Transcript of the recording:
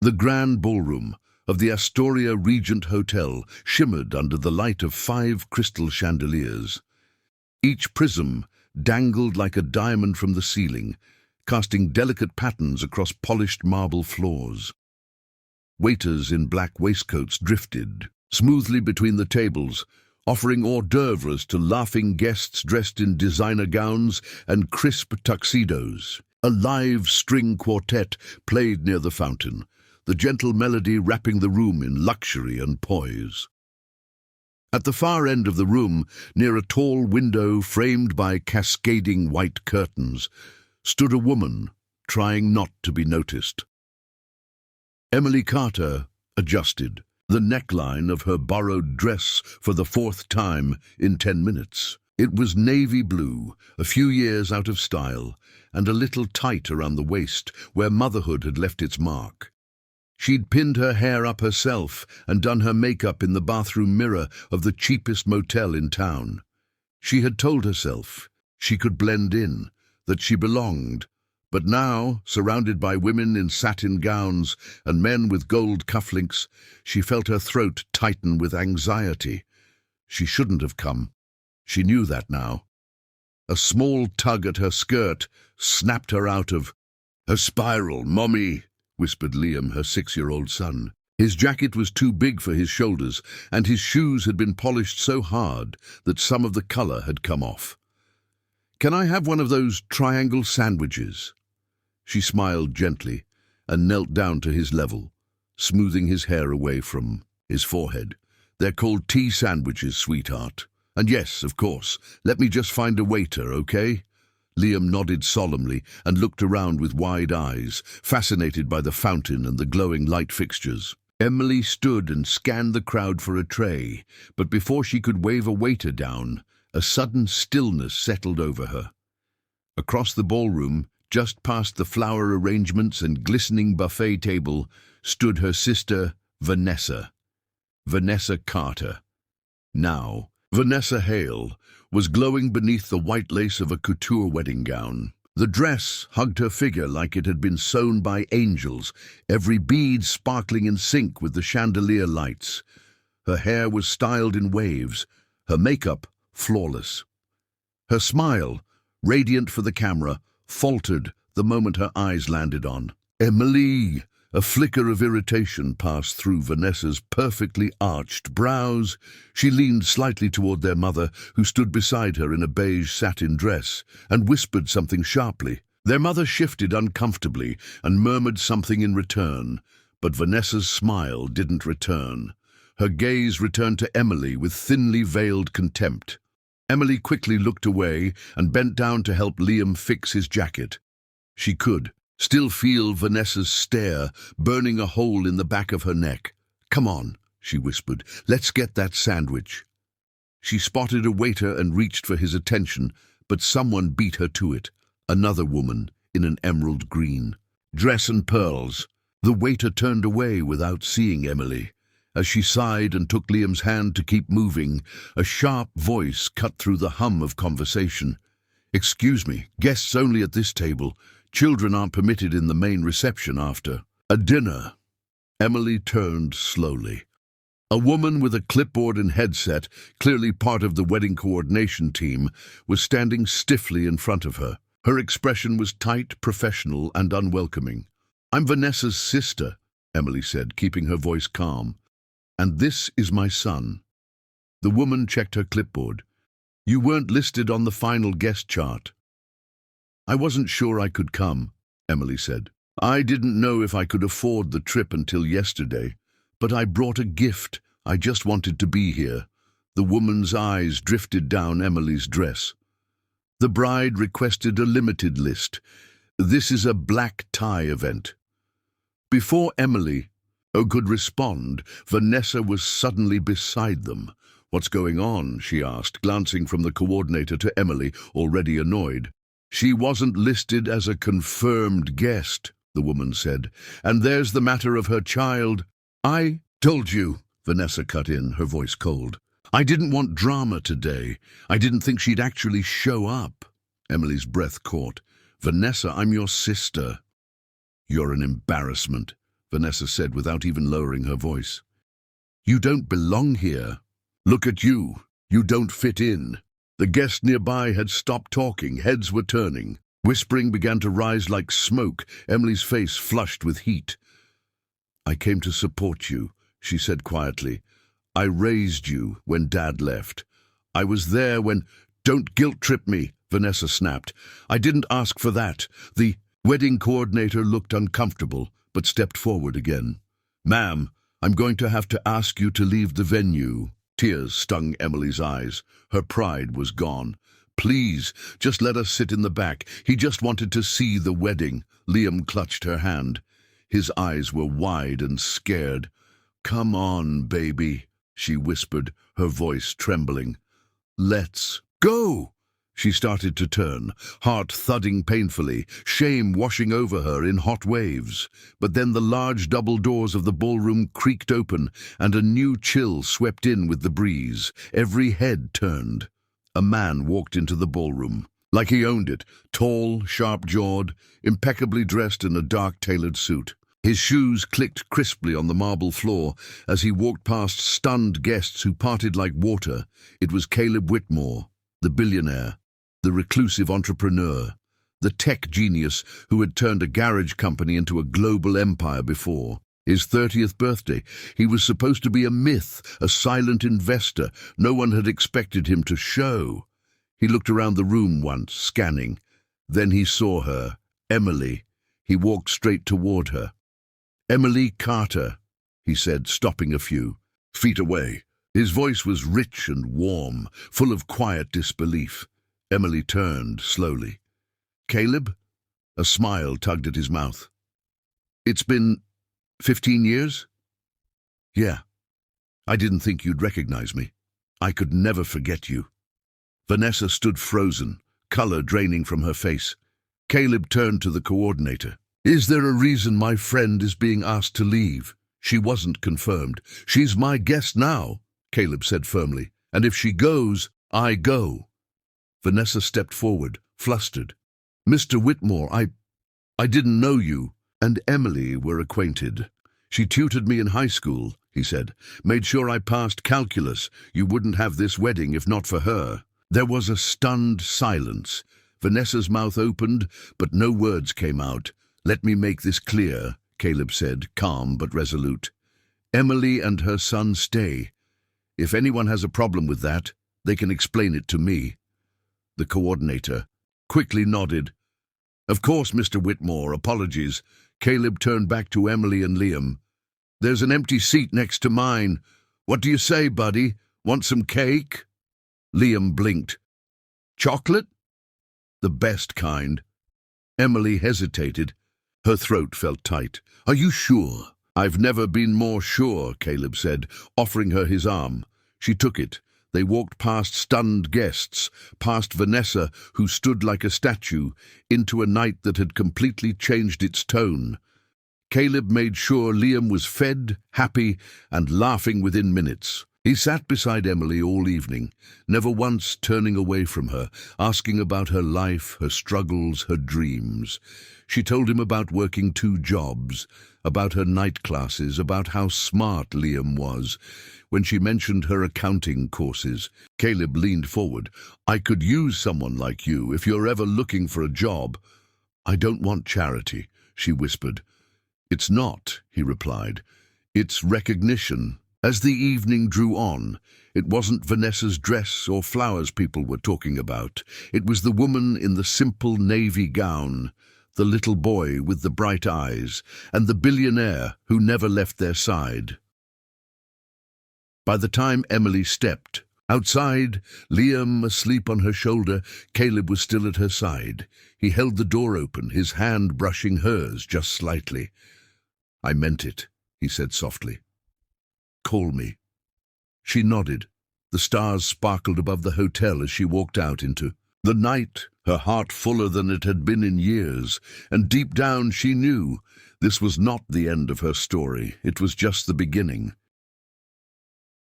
The grand ballroom of the Astoria Regent Hotel shimmered under the light of 5 crystal chandeliers. Each prism dangled like a diamond from the ceiling, casting delicate patterns across polished marble floors. Waiters in black waistcoats drifted smoothly between the tables, offering hors d'oeuvres to laughing guests dressed in designer gowns and crisp tuxedos. A live string quartet played near the fountain, the gentle melody wrapping the room in luxury and poise. At the far end of the room, near a tall window framed by cascading white curtains, stood a woman trying not to be noticed. Emily Carter adjusted the neckline of her borrowed dress for the 4th time in 10 minutes. It was navy blue, a few years out of style, and a little tight around the waist, where motherhood had left its mark. She'd pinned her hair up herself and done her makeup in the bathroom mirror of the cheapest motel in town. She had told herself she could blend in, that she belonged, but now, surrounded by women in satin gowns and men with gold cufflinks, she felt her throat tighten with anxiety. She shouldn't have come. She knew that now. A small tug at her skirt snapped her out of her spiral. "Mommy," whispered Liam, her 6-year-old son. His jacket was too big for his shoulders, and his shoes had been polished so hard that some of the color had come off. "Can I have one of those triangle sandwiches?" She smiled gently and knelt down to his level, smoothing his hair away from his forehead. "They're called tea sandwiches, sweetheart. And yes, of course, let me just find a waiter, okay?" Liam nodded solemnly and looked around with wide eyes, fascinated by the fountain and the glowing light fixtures. Emily stood and scanned the crowd for a tray, but before she could wave a waiter down, a sudden stillness settled over her. Across the ballroom, just past the flower arrangements and glistening buffet table, stood her sister, Vanessa Carter. Now, Vanessa Hale was glowing beneath the white lace of a couture wedding gown. The dress hugged her figure like it had been sewn by angels, every bead sparkling in sync with the chandelier lights. Her hair was styled in waves, her makeup flawless. Her smile, radiant for the camera, faltered the moment her eyes landed on Emily. A flicker of irritation passed through Vanessa's perfectly arched brows. She leaned slightly toward their mother, who stood beside her in a beige satin dress, and whispered something sharply. Their mother shifted uncomfortably and murmured something in return, but Vanessa's smile didn't return. Her gaze returned to Emily with thinly veiled contempt. Emily quickly looked away and bent down to help Liam fix his jacket. She could still feel Vanessa's stare burning a hole in the back of her neck. "Come on," she whispered, "let's get that sandwich." She spotted a waiter and reached for his attention, but someone beat her to it, another woman in an emerald green dress and pearls. The waiter turned away without seeing Emily. As she sighed and took Liam's hand to keep moving, a sharp voice cut through the hum of conversation. "Excuse me, guests only at this table. Children aren't permitted in the main reception after a dinner." Emily turned slowly. A woman with a clipboard and headset, clearly part of the wedding coordination team, was standing stiffly in front of her. Her expression was tight, professional, and unwelcoming. "I'm Vanessa's sister," Emily said, keeping her voice calm. "And this is my son." The woman checked her clipboard. "You weren't listed on the final guest chart." "I wasn't sure I could come," Emily said. "I didn't know if I could afford the trip until yesterday, but I brought a gift. I just wanted to be here." The woman's eyes drifted down Emily's dress. "The bride requested a limited list. This is a black tie event." Before Emily could respond, Vanessa was suddenly beside them. "What's going on?" she asked, glancing from the coordinator to Emily, already annoyed. "She wasn't listed as a confirmed guest," the woman said, "and there's the matter of her child." "I told you," Vanessa cut in, her voice cold. "I didn't want drama today. I didn't think she'd actually show up." Emily's breath caught. "Vanessa, I'm your sister." "You're an embarrassment," Vanessa said without even lowering her voice. "You don't belong here. Look at you. You don't fit in." The guests nearby had stopped talking, heads were turning. Whispering began to rise like smoke, Emily's face flushed with heat. "I came to support you," she said quietly. "I raised you when Dad left. I was there when—" "Don't guilt-trip me," Vanessa snapped. "I didn't ask for that." The wedding coordinator looked uncomfortable, but stepped forward again. "Ma'am, I'm going to have to ask you to leave the venue." Tears stung Emily's eyes. Her pride was gone. "Please, just let us sit in the back. He just wanted to see the wedding." Liam clutched her hand. His eyes were wide and scared. "Come on, baby," she whispered, her voice trembling. "Let's go." She started to turn, heart thudding painfully, shame washing over her in hot waves. But then the large double doors of the ballroom creaked open, and a new chill swept in with the breeze. Every head turned. A man walked into the ballroom, like he owned it, tall, sharp-jawed, impeccably dressed in a dark tailored suit. His shoes clicked crisply on the marble floor as he walked past stunned guests who parted like water. It was Caleb Whitmore, the billionaire, the reclusive entrepreneur, the tech genius who had turned a garage company into a global empire before. His 30th birthday, he was supposed to be a myth, a silent investor. No one had expected him to show. He looked around the room once, scanning. Then he saw her, Emily. He walked straight toward her. "Emily Carter," he said, stopping a few feet away. His voice was rich and warm, full of quiet disbelief. Emily turned slowly. "Caleb?" A smile tugged at his mouth. "It's been 15 years? Yeah. I didn't think you'd recognize me. I could never forget you." Vanessa stood frozen, color draining from her face. Caleb turned to the coordinator. "Is there a reason my friend is being asked to leave?" "She wasn't confirmed. She's my guest now," Caleb said firmly. "And if she goes, I go." Vanessa stepped forward, flustered. "Mr. Whitmore, I didn't know you." "And Emily were acquainted. She tutored me in high school," he said. "Made sure I passed calculus. You wouldn't have this wedding if not for her." There was a stunned silence. Vanessa's mouth opened, but no words came out. "Let me make this clear," Caleb said, calm but resolute. "Emily and her son stay. If anyone has a problem with that, they can explain it to me." The coordinator quickly nodded. "Of course, Mr. Whitmore, apologies." Caleb turned back to Emily and Liam. "There's an empty seat next to mine. What do you say, buddy? Want some cake?" Liam blinked. "Chocolate?" "The best kind." Emily hesitated. Her throat felt tight. "Are you sure?" "I've never been more sure," Caleb said, offering her his arm. She took it. They walked past stunned guests, past Vanessa, who stood like a statue, into a night that had completely changed its tone. Caleb made sure Liam was fed, happy, and laughing within minutes. He sat beside Emily all evening, never once turning away from her, asking about her life, her struggles, her dreams. She told him about working 2 jobs, about her night classes, about how smart Liam was. When she mentioned her accounting courses, Caleb leaned forward. "I could use someone like you if you're ever looking for a job." "I don't want charity," she whispered. "It's not," he replied. "It's recognition." As the evening drew on, it wasn't Vanessa's dress or flowers people were talking about. It was the woman in the simple navy gown, the little boy with the bright eyes, and the billionaire who never left their side. By the time Emily stepped outside, Liam asleep on her shoulder, Caleb was still at her side. He held the door open, his hand brushing hers just slightly. "I meant it," he said softly. "Call me." She nodded. The stars sparkled above the hotel as she walked out into the night, her heart fuller than it had been in years, and deep down she knew this was not the end of her story. It was just the beginning.